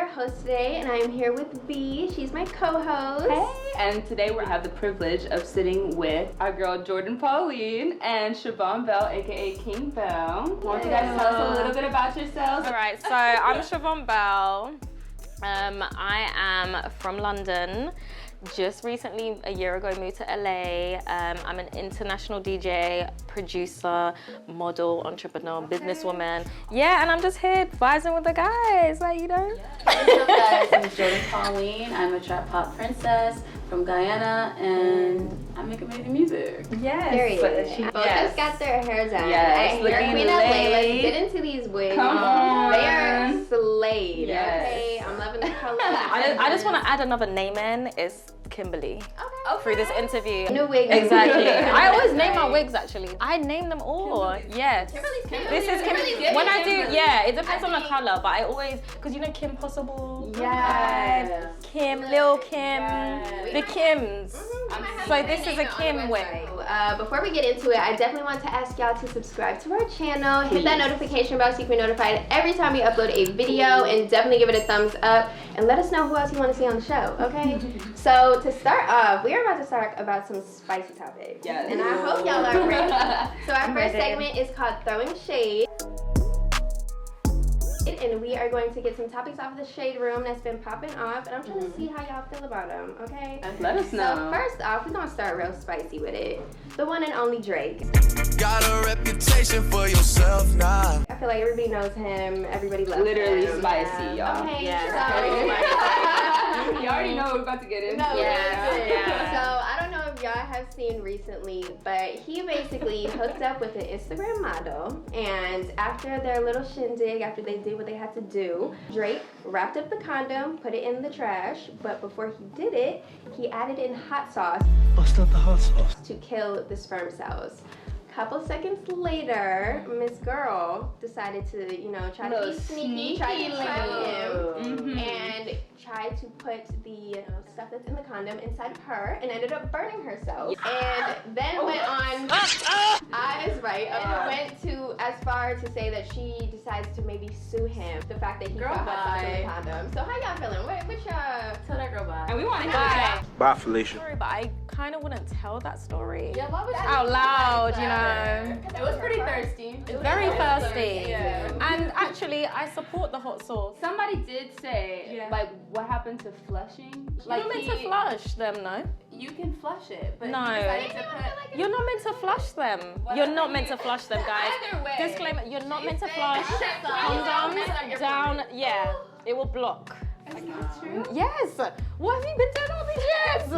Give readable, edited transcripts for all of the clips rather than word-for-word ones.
your host today, and I am here with B. She's my co-host. Hey, and today we have the privilege of sitting with our girl Jourdin, Pauline, and Siobhan Bell, aka King Bell. Why don't you guys tell us a little bit about yourselves? All right, so I'm Siobhan Bell. I am from London. Just recently, a year ago, moved to LA. I'm an international DJ, producer, model, entrepreneur, businesswoman. Yeah, and I'm just here vibing with the guys, like, you know. What's up, guys? I'm Jourdin Pauline. I'm a trap pop princess from Guyana, and I make amazing music. Yes. Period. Both just got their hair done. Yes. HairQueen LA. Let's get into these wigs. Come on. They are slayed. Yes. Okay, I'm loving the color. I just want to add another name in. It's Kimberly. Okay. Through this interview. New wig. Exactly. I always name my wigs actually. I name them all. Yes. Kimberly's This is Kim. When I do, it depends on the color, but I always, because you know Kim Possible. Yes. Kim, Lil Kim, the Kims. So this is a Kim wig. Before we get into it, I definitely want to ask y'all to subscribe to our channel, hit that notification bell so you can be notified every time we upload a video, and definitely give it a thumbs up, and let us know who else you want to see on the show, okay? So to start off, we are about to talk about some spicy topics. Yes. And I hope y'all are ready. So our first segment is called Throwing Shade. And we are going to get some topics off of the shade room that's been popping off, and I'm trying to see how y'all feel about them, okay? Let us know. So first off, we're gonna start real spicy with it. The one and only Drake. Got a reputation for yourself now. I feel like everybody knows him, everybody loves him. Literally spicy, y'all. Okay, Yes, so... You already know what we're about to get into. No, Yeah. So I don't know if y'all have seen recently, but he basically hooked up with an Instagram model, and after their little shindig, after they did what they had to do, Drake wrapped up the condom, put it in the trash, but before he did it, he added in hot sauce. Bust up the hot sauce. To kill the sperm cells. Couple seconds later, Miss Girl decided to, try to be sneaky, try to trap him, and tried to put the stuff that's in the condom inside of her, and ended up burning herself. And then went on, went to as far to say that she decides to maybe sue him, the fact that he put hot sauce in the condom. So how y'all feeling? Which Tell that girl bye. And we want to hear it. Bye, Felicia. Sorry, but I kind of wouldn't tell that story. Yeah, why would you Out loud, you know. It was pretty thirsty. Very thirsty. Yeah. And actually, I support the hot sauce. Somebody did say, like, what happened to flushing? You're not meant to flush them, no? You can flush it, but No. he decided to put... You're not meant to flush them. You're not meant to flush them, guys. Either way. Disclaimer, you're not meant to flush. Condoms down, it will block. Is that true? Yes. What have you been doing all these years?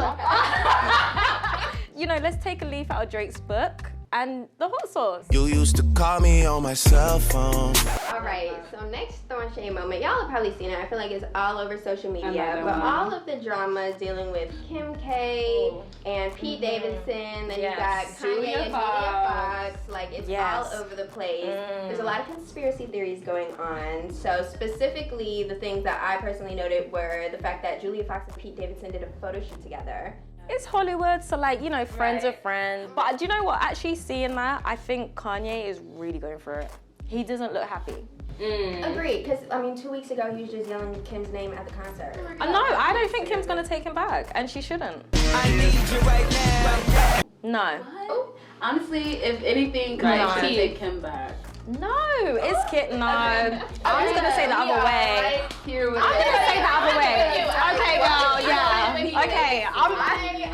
Let's take a leaf out of Drake's book and the hot sauce. You used to call me on my cell phone. Alright, so next throwing shade moment. Y'all have probably seen it. I feel like it's all over social media. But all of the drama dealing with Kim K and Pete Davidson, then you got Kanye and Julia Fox. Like, it's all over the place. There's a lot of conspiracy theories going on. So specifically, the things that I personally noted were the fact that Julia Fox and Pete Davidson did a photo shoot together. It's Hollywood, so friends are friends. But do you know what? Actually seeing that, I think Kanye is really going for it. He doesn't look happy. Agreed, because 2 weeks ago he was just yelling Kim's name at the concert. No, I don't think Kim's gonna take him back, and she shouldn't. I need you right now. No. Honestly, if anything, Kanye should take him back. No, it's Kit. No. I'm just gonna say the other way. Here with I'm gonna say the other way. Okay, girl, yeah. Okay, I hope they get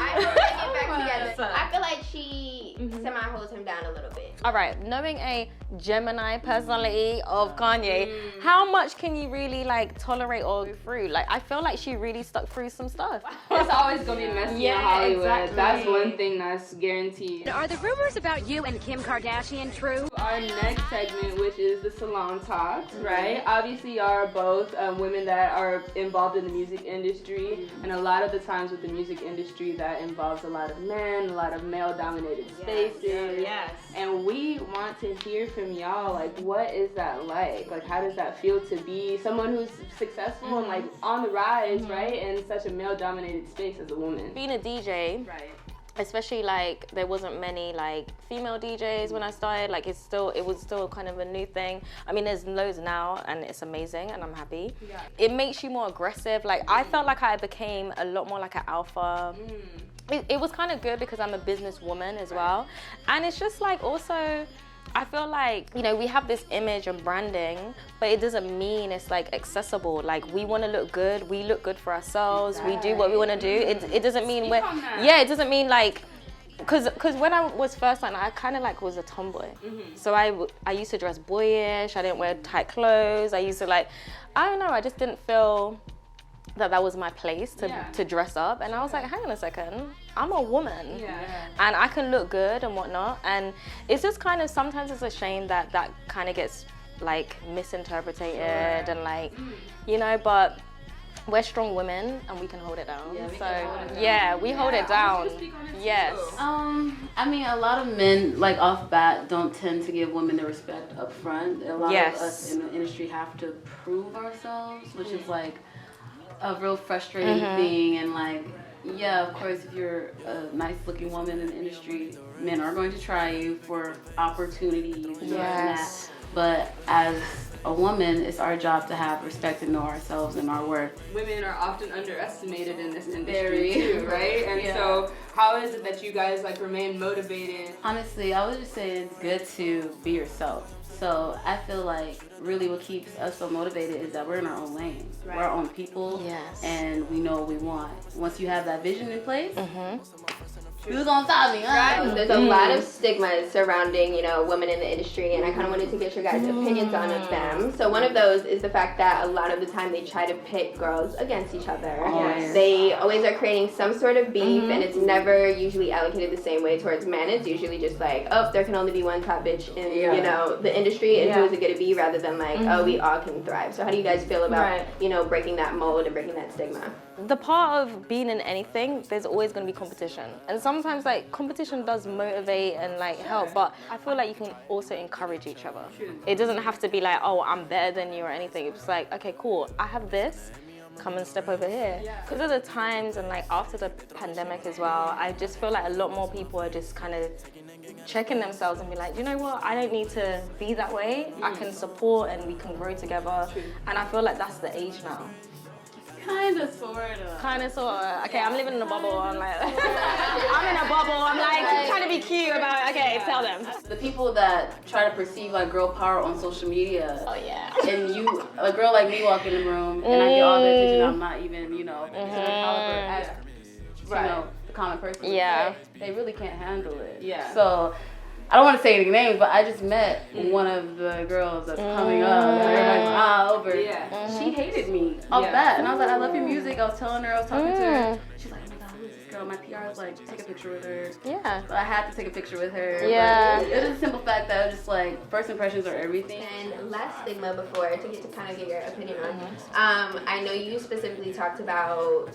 back together. I feel like she semi-holds him down a little bit. All right, knowing a Gemini personality of Kanye, how much can you really tolerate or go through? I feel like she really stuck through some stuff. It's always gonna be messy in Hollywood. Exactly. That's one thing that's guaranteed. Are the rumors about you and Kim Kardashian true? Our next segment, which is the Salon Talks, right? Obviously, y'all are both women that are involved in the music industry, and a lot of the times with the music industry, that involves a lot of men, a lot of male-dominated spaces. Yes. And we want to hear from y'all, what is that like? How does that feel to be someone who's successful and on the rise, right? In such a male-dominated space as a woman. Being a DJ, especially like there wasn't many like female DJs when I started. Like it was still kind of a new thing. I mean, there's loads now and it's amazing and I'm happy. Yeah. It makes you more aggressive. Like I felt like I became a lot more like an alpha. It was kind of good because I'm a businesswoman as well. And it's just like also, I feel like, you know, we have this image and branding, but it doesn't mean it's like accessible. Like we want to look good. We look good for ourselves. We do what we want to do. It doesn't mean it doesn't mean like, cause when I was first starting, I kind of like was a tomboy. So I used to dress boyish. I didn't wear tight clothes. I used to like, I don't know. I just didn't feel that was my place to dress up. And I was like, hang on a second, I'm a woman and I can look good and whatnot. And it's just kind of, sometimes it's a shame that kind of gets like misinterpreted and like, you know, but we're strong women and we can hold it down. We hold it down. Yes. I mean, a lot of men, like off bat, don't tend to give women the respect up front. A lot of us in the industry have to prove ourselves, which is like a real frustrating thing. And like, yeah, of course, if you're a nice looking woman in the industry, men are going to try you for opportunities and that. But as a woman, it's our job to have respect and know ourselves and our worth. Women are often underestimated in this industry too, right? And so how is it that you guys like remain motivated? Honestly, I would just say it's good to be yourself. So I feel like really what keeps us so motivated is that we're in our own lane. We're our own people, and we know what we want. Once you have that vision in place, who's on top of me? Right. There's a lot of stigmas surrounding, you know, women in the industry, and I kind of wanted to get your guys' opinions on them. So one of those is the fact that a lot of the time they try to pit girls against each other. They always are creating some sort of beef, and it's never usually allocated the same way towards men. It's usually just like, oh, there can only be one top bitch in, you know, the industry, and who is it going to be, rather than like, oh, we all can thrive. So how do you guys feel about, you know, breaking that mold and breaking that stigma? The part of being in anything, there's always going to be competition. And sometimes like competition does motivate and like help, but I feel like you can also encourage each other. It doesn't have to be like, oh, I'm better than you or anything. It's like, okay, cool, I have this, come and step over here. Because of the times and like after the pandemic as well, I just feel like a lot more people are just kind of checking themselves and be like, you know what, I don't need to be that way. I can support and we can grow together. And I feel like that's the age now. Kinda, sorta. Okay, I'm living in a bubble. I'm like, I'm in a bubble. I'm like trying to be cute about. Okay, tell them. The people that try to perceive like girl power on social media. Oh yeah. And you, a girl like me, walk in the room and I get all the attention. I'm not even, you know, considered caliber as, you know, the common person. Yeah. They really can't handle it. Yeah. So I don't want to say any names, but I just met one of the girls that's coming up, and everybody's all over. She hated me off that, and I was like, I love your music. I was telling her, I was talking to her. She's like, oh my God, who is this girl? My PR was like, take a picture with her. Yeah. So I had to take a picture with her. Yeah. But it was a simple fact that I was just like, first impressions are everything. And last stigma before, to get to kind of get your opinion on. I know you specifically talked about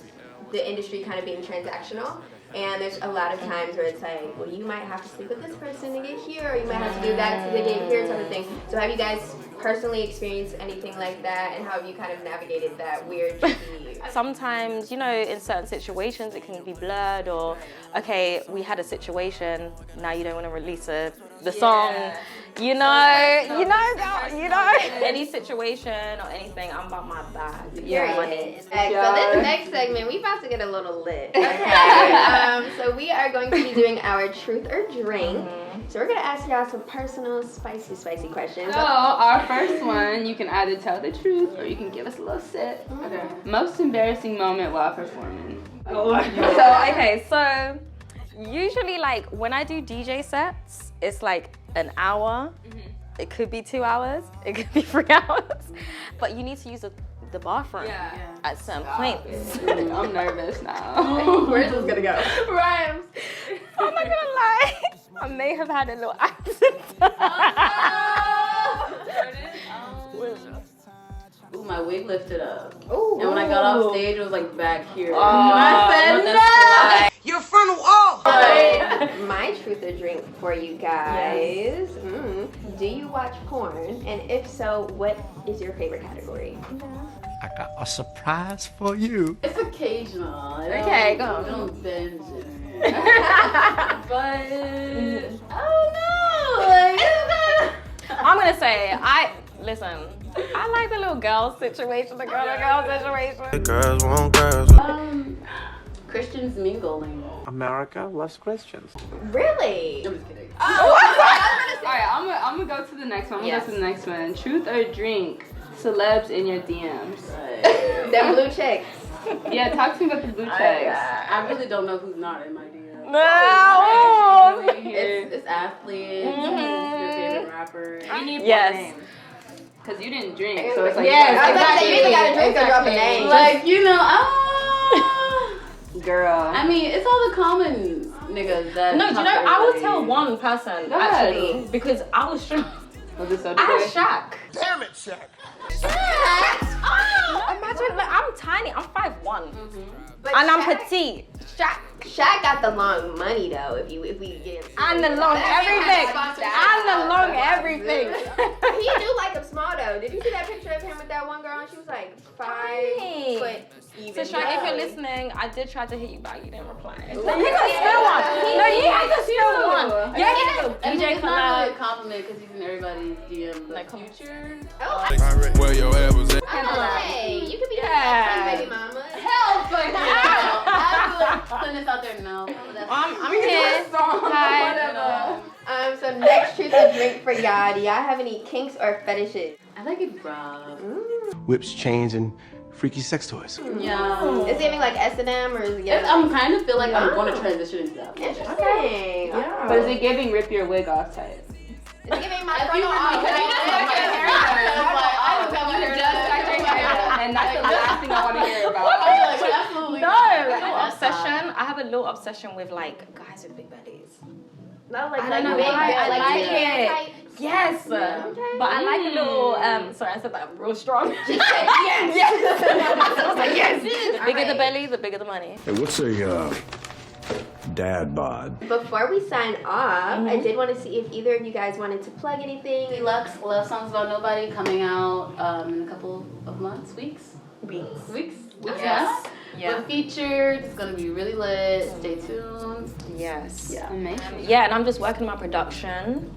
the industry kind of being transactional. And there's a lot of times where it's like, well, you might have to sleep with this person to get here, or you might have to do that to get here, type of thing. So have you guys personally experienced anything like that, and how have you kind of navigated that weird tricky? Sometimes, you know, in certain situations it can be blurred, or okay, we had a situation, now you don't want to release the song. You know, any situation or anything, I'm about my bag. Money. So this next segment, we about to get a little lit. Okay. So we are going to be doing our truth or drink. So we're gonna ask y'all some personal, spicy questions. So our first one, you can either tell the truth or you can give us a little sip. Okay. Most embarrassing moment while performing. So usually like when I do DJ sets, it's like an hour. It could be 2 hours. It could be 3 hours. But you need to use the bathroom at certain points. I'm nervous now. Where's this gonna go? Right. I'm not gonna lie. I may have had a little accident. Ooh, my wig lifted up. Ooh. And when I got off stage, it was like back here. And I said no. You're from the wall. My truth or drink for you guys. Do you watch porn? And if so, what is your favorite category? I got a surprise for you. It's occasional. Okay, go on. I don't binge it. But oh no, like, I'm gonna say listen. I like the little girl situation, the girl situation. Girls want girls. Christians mingling. America loves Christians. Really? I'm just kidding. Alright, I'm gonna go to the next one. Go to the next one. Truth or drink? Celebs in your DMs. Right. Them blue chicks. Yeah, talk to me about the blue checks. I really don't know who's not in my DM. No. It's athletes. Your favorite rapper. You need Yes. one name. Because you didn't drink, so it's like I was about to say, you either gotta drink or drop a name. Like, you know, girl. I mean, it's all the common niggas that. No, do you know? talk to I will everybody. tell one person Go ahead. actually because I was shocked. Was it so I had Shaq. Damn it, Shaq. Oh, imagine like I'm tiny. I'm 5'1", But and I'm Shaq- petite. Shaq got the long money though. If we get into And the it. long That's everything. sponsored. And the long everything. He do like him small though. Did you see that picture of him with that one girl? And she was like 5 Tiny. foot even. So Shaq, if you're listening, I did try to hit you back. You didn't reply. So Ooh. you can spill one. No, you had to spill one. Yeah, he did. I mean, DJ it's not really a collab. compliment because he's in everybody's DM. Like, Future. Oh, Where your head was at. hey, you could be Yeah. baby mama. Hell, fuck yeah. I'm putting this out there now. I'm here. Hi. So next truth or drink for y'all. Do y'all have any kinks or fetishes? I like it raw. Whips, chains, and freaky sex toys. Yeah. Is it giving like S&M or is it giving? I'm kind of feel like I'm going to transition into that. Interesting. Yeah. But is it giving rip your wig off type? Is it giving my If frontal you off? were And that's the last thing I want to hear about. Absolutely. No. Obsession. I have a little obsession with like guys with big bellies. No, like I don't know big, why, I like like tan it. type. Yes. Okay. But I like a little. Sorry, I said that real strong. Yes. I was like, yes. The bigger the Alright. belly, the bigger the money. Hey, what's a dad bod? Before we sign off, I did want to see if either of you guys wanted to plug anything. Deluxe Love Songs About Nobody coming out in a couple of months, weeks. Yes. Yeah. We're featured. It's gonna be really lit. Stay tuned. Yes. Yeah. Amazing. Yeah, and I'm just working on my production.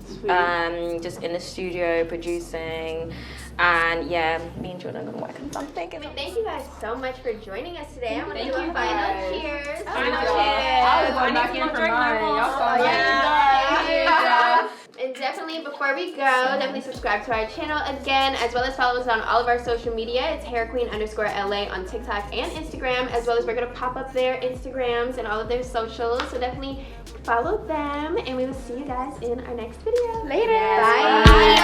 Just in the studio producing. And yeah, me and Jourdin are gonna work on something. Thank you guys so much for joining us today. I'm gonna do a you final guys. cheers. Final I was cheers. going back in for mine. Y'all saw Yeah. And definitely before we go, definitely subscribe to our channel again, as well as follow us on all of our social media. It's HairQueen_LA on TikTok and Instagram, as well as we're gonna pop up their Instagrams and all of their socials. So definitely follow them, and we will see you guys in our next video. Later. Bye.